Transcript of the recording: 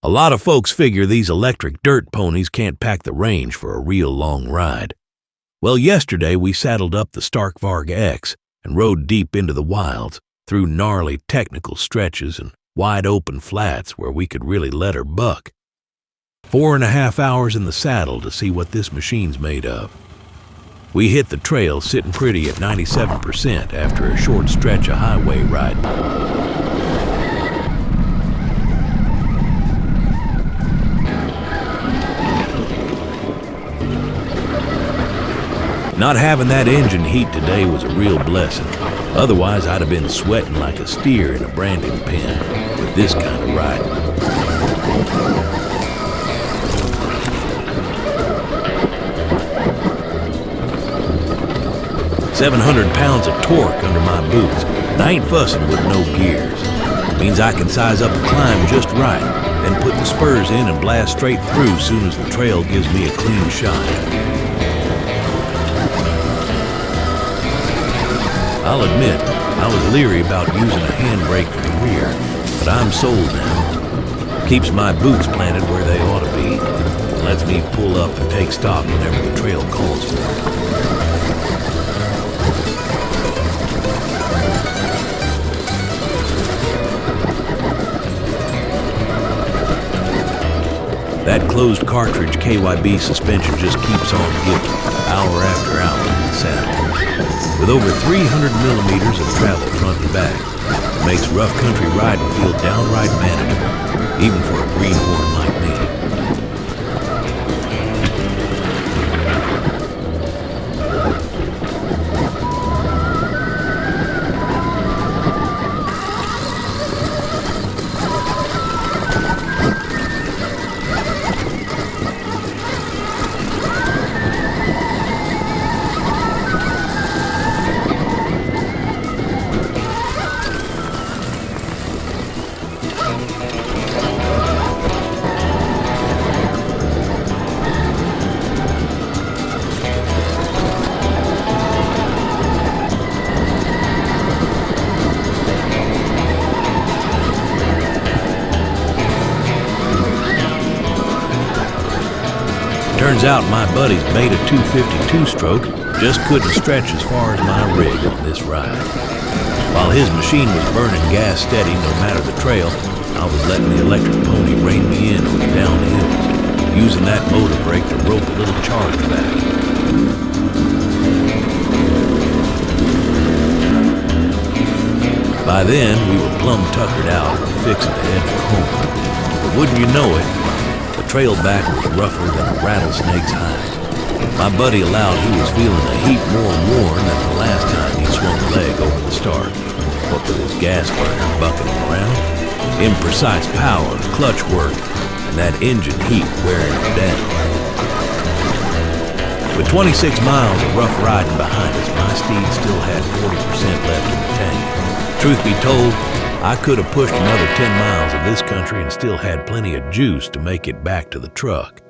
A lot of folks figure these electric dirt ponies can't pack the range for a real long ride. Well, yesterday we saddled up the Stark Varg Ex and rode deep into the wilds, through gnarly technical stretches and wide open flats where we could really let her buck. 4.5 hours in the saddle to see what this machine's made of. We hit the trail sitting pretty at 97% after a short stretch of highway riding. Not having that engine heat today was a real blessing. Otherwise, I'd have been sweating like a steer in a branding pen with this kind of riding. "700 pounds of torque under my boots, and I ain't fussing with no gears. Means I can size up the climb just right, then put the spurs in and blast straight through soon as the trail gives me a clean shot. I'll admit, I was leery about using a handbrake for the rear, but I'm sold now. Keeps my boots planted where they ought to be, and lets me pull up and take stock whenever the trail calls for it. That closed cartridge KYB suspension just keeps on giving, hour after hour in the saddle. With over 300 millimeters of travel front and back, it makes rough country riding feel downright manageable, even for a greenhorn like me. Turns out my buddy's Beta 252 stroke just couldn't stretch as far as my rig on this ride. While his machine was burning gas steady no matter the trail, I was letting the electric pony rein me in on the downhills, using that motor brake to rope a little charge back. By then, we were plumb tuckered out and fixing to head for home. But wouldn't you know it, the trail back was rougher than a rattlesnake's hide. My buddy allowed he was feeling a heap more worn than the last time he swung a leg over the Stark. What with his gas burner bucking him around, imprecise power, clutch work, and that engine heat wearing him down. With 26 miles of rough riding behind us, my steed still had 40% left in the tank. Truth be told, I could have pushed another 10 miles of this country and still had plenty of juice to make it back to the truck.